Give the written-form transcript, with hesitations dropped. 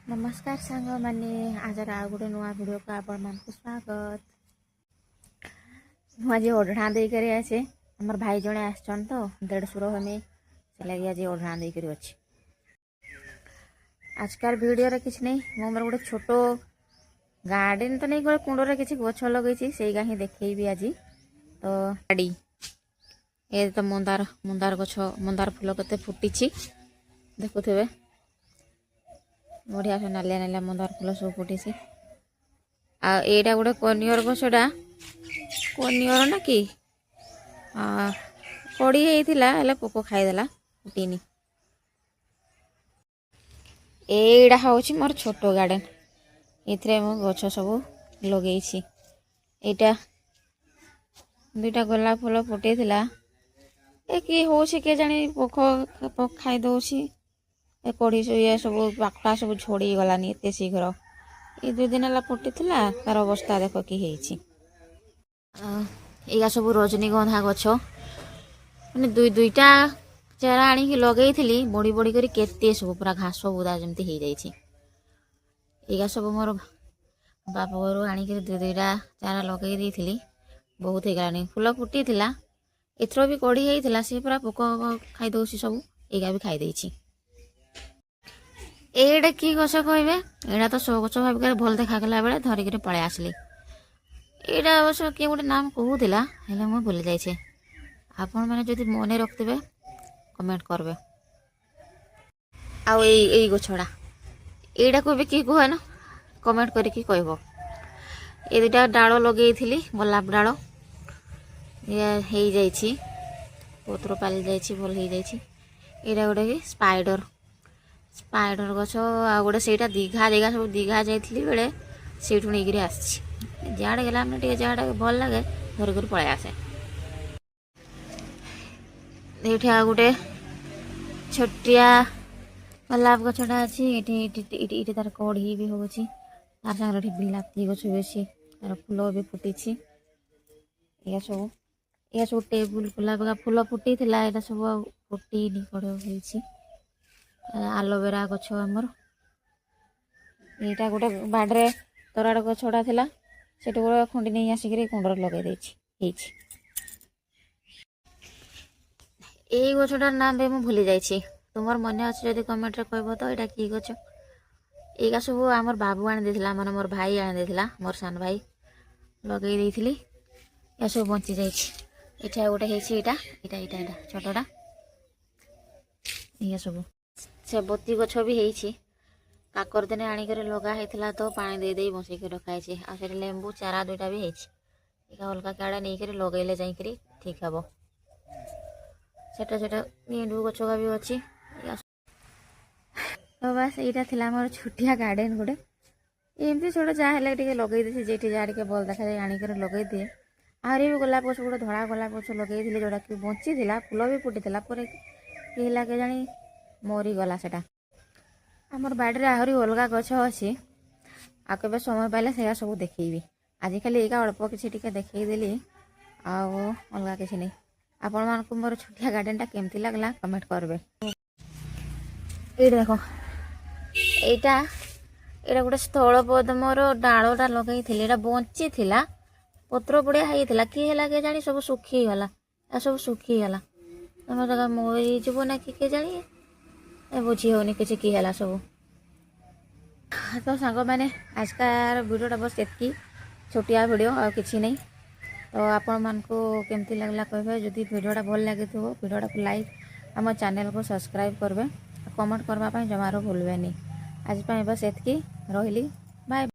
नमस्कार सांग मैंने आज गोटे नुआ वीडियो को आपण मान स्वागत। आज ओढ़ा देकर आसे आमर भाई जड़े आसन तो देढ़शुर हमें से लगे आज ओढ़ा देकर अच्छे। आजकल वीडियो किसी नहीं मोर गोटे छोट गार्डन तो नहीं गोटे कुंडर किसी गछ लगे से ही देखेबी आज। तो गाड़ी ये तो मंदार मंदार गछ मंदार फूल के फुटी देखुवे बढ़िया से नालिया नालिया मंदार फूल सब फुटी। आईटा गोटे कनियर गछटा कनियर ना कि कड़ी होता पोक खाईदेला फुटीनी। एटा हूँ मोर छोट गार्डन ये गछ सब लगे यहाँ दुईटा गोलाप फूल फुटे कि हूँ के जानी पोक खाईदे कढ़ी ये सब पाखा सब झड़ी गलानी एत शीघ्र ये 2 दिन है फुटी तार अवस्था देख कि या सब रजनीगंधा गछ मैंने दुईटा चारा आणिक लगे बड़ी बड़ी कर केते सब पूरा घास बुदा जमती हो जाइए। सब मोर बाप घर आणिक 2-2टा चारा लगे देती बहुत हो गलानी फूल फुटी एथर भी कढ़ी होता सी पूरा पोक खाईदे सब एगा भी खाईदे। एटा कि गछ कहे एटा तो सो गछ भाविक भल देखागला बेले धरिक पलि आसली। एटा अवश्य किए गोटे नाम कहूला मुझे भूली जाइए। आपण मैंने जदि मन रखिथे कमेंट करबे। आउ ए गछड़ा एटा को भी कि कहे ना कमेंट करके कहब। ये 2टा डाल लगे गोलाप डाल ये हो जाइए पत्र पाली जाइए भल हो जाइए। यहाँ गोटे स्पाइडर स्पाइडर गछ आ गोटे से दीघा जगह सब दीघा जाइली बेले से नहीं आसी जहाँ गला मैंने जहाँ भल लगे धरिक पलि आसे। ये गोटे छोटिया गोलाप गछटा अच्छी ये तार कढ़ी भी हो तार सागर बिलाती गछ बेसी तार फूल भी फुटी। यह सब टेबुल गोलाप फूल फुटी यहाँ सब फुटी कड़ हो आलोवेरा गछ आमर यहाँ गोटे बाड़े तराड़ गछटा था से गोटे खंडी नहीं आसिक कुंडर लगे ये गछटार नाम भी मुझे भूली जाइए। तुम मन अच्छे जब कमेंट रे कहब तो यहाँ कि गछ ये सब आमर बाबू आनी मैंने मोर भाई आनी मोर सान भाई लगे यह सब बंची जाइए। गोटे है छोटा ये सब सेबती गछ भी है काकर दिने आणिक लगा तो पानी दे दे बसैक रखाई आ लेंबू चारा 2टा भी है अलग क्या नहीं लगेले जा ठीक हे सेटा गेंडू गछ भी अच्छी। तो बस यहाँ मोर छोटिया गार्डन गोटे एमती छोट जहाँ लगे जे जहाँ टे भल देखा आणिक लगे दिए। आहरी भी गोलाप गछ गोटे धड़ा गोलाप गछ लगे जोटा कि बंची फूल भी फुटी कि के जानी मरीगला सेटा। आमर बाड़ी आहरी अलग गछ अच्छी आ के समय पाइले से सब देखी आज खाली एका अल्प किसी देखईदेली अलग किसी नहीं। आपण मानक मोर छोटिया गार्डन केमती लगला कमेंट करबे। ये देख यहाँ गोटे स्थल पद्मर डालटा लगे बंची पत्र बढ़िया होता किए के जानी सब सुखीगला सब सुखीगला तुम जगह मरीज ना कि जानी बुझी होनी किसी की है सब। तो सांग मैंने आज का वीडियोटा बस एतकी छोटिया वीडियो और किसी नहीं। तो आपण मान को केमती लगला कहे जदि वीडियोटा भल लगे तो वीडियोटा को लाइक आम चैनल को सब्सक्राइब करबे कमेंट करबा जमारो भूलबे नहीं। आज बस एतकी रही बाय।